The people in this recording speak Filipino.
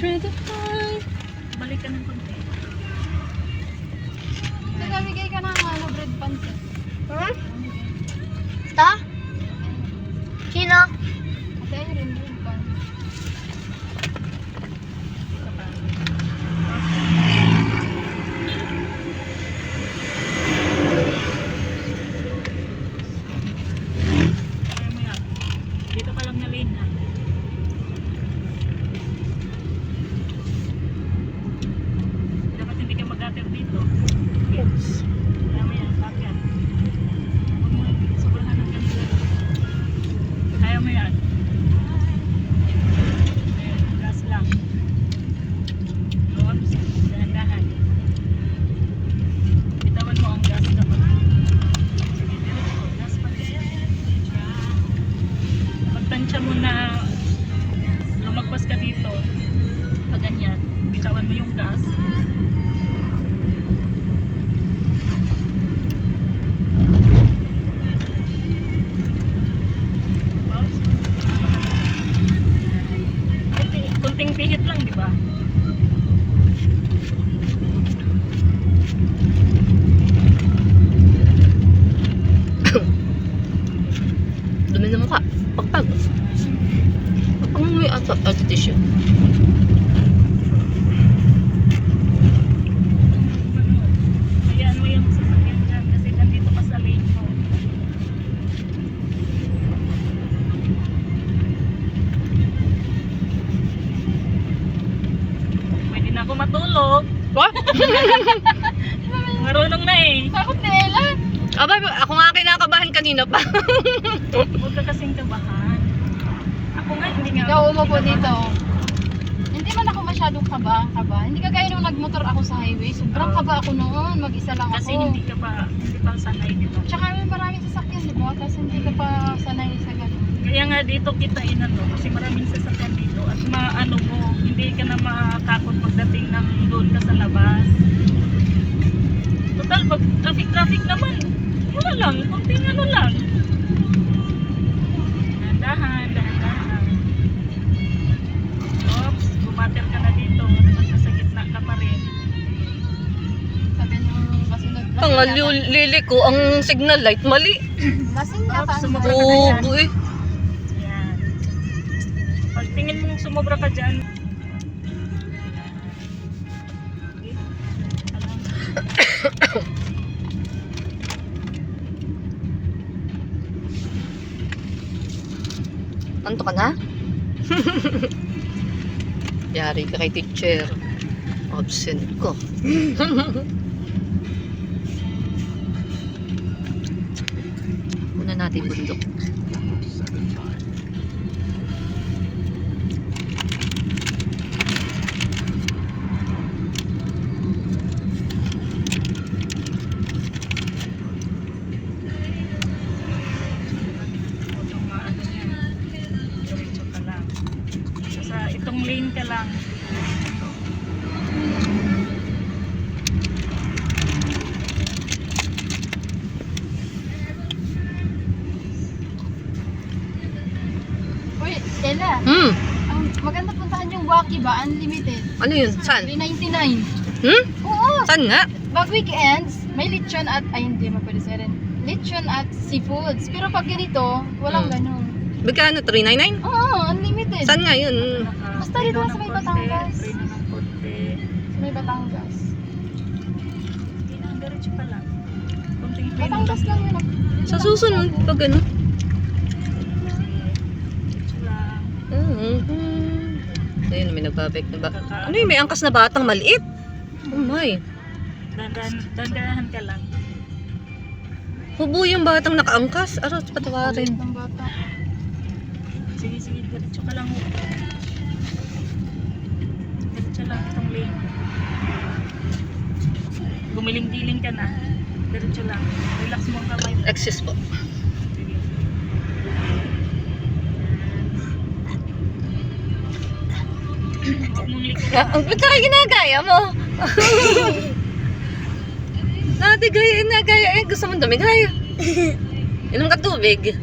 Trinity High. Balik ka ng konti. Nagamigay ka ng bread pancit. Hmm? Ta? Sino? Ate Irene, bread pancit. Isa pa. Kaya mo yan. Dito ka lang na lane ha. Dapat hindi ka mag-ater dito. Oops. Kaya mo yan, bakit? Huwag mo sobrahan ng ganito. Kaya mo yan. Gas lang. Oops, dahan-dahan. Bitawan mo ang gas dapat. Sige, diretso. Gas pa rin. Pagtansya mo na lumagpas ka dito, pag ganyan, bitawan mo yung gas. Oops. Kunting pihit lang, di ba? Dumi na mukha. Pagpag. Ang may tissue. Hayaan mo yung sasakyan dyan kasi nandito ka sa lane mo. Pwede na ako matulog. What? Marunong na eh. Takot ni Ella. Aba, ako nga kinakabahan kanina pa. Huwag ka kasing kabahan. Ako nga hindi nga. Ikaw umupo dito. Hindi man ako masyadong kaba. Hindi kagaya nung nagmotor ako sa highway. Sobrang kaba ako noon. Mag-isa lang ako. Kasi hindi pa sanay dito. Tsaka may maraming sasakyan, di ba? Tapos hindi ka pa sanay sa ganun. Kaya nga dito kita inato kasi maraming sasakyan dito at maano mo, hindi ka na makatakot pagdating ng doon ka sa labas. Total, pag traffic naman, wala lang, konting ano lang. Dahan-dahan. Oops, bumater ka na dito, nasa gitna ka pa rin. Sabi nung kasunod. Ang lili ko, ang signal light, mali. Lasing ka Oops, pa. sumobra ka na Oo, dyan. boy. Yan. Pag tingin mong sumobra ka dyan, Anto ka na? Yari ka kay teacher. Absent ko. Muna natin bundok. huwag kang maano yan. Diretso ka lang. Sa itong lane ka lang. Uy, Ella. Ang maganda puntahan yung Wacky ba? Unlimited. Ano yun? Saan? 399. Oo. Saan nga? Pag weekends, may lechon at, ay hindi mo pwede sa rin. Lechon at seafoods. Pero pag ganito, walang ganun. Magkano? 399? Oo, unlimited. Saan nga yun? Basta dito sa may Batangas. Free na ng konti. Sa may Batangas. Hindi na, diretso ka lang. Konting free Batangas lang yun. Sa susunod, pag ano? Diretso lang. Ayun, may nagbabike na ba? Ano yun? May angkas na batang maliit? Oh my. Dandahan ka lang. Hubo yung batang nakaangkas. Aros, patawarin. Ang bata. Sige, diretso ka lang. Diretso lang itong lane. Gumiling-giling ka na. Diretso lang. Relax mo ang kamay. Access po. Sige. Huwag mong likuran. Ang ba't ka ginagaya mo? Nagaya. Gusto mo dumigay. Inom ka tubig.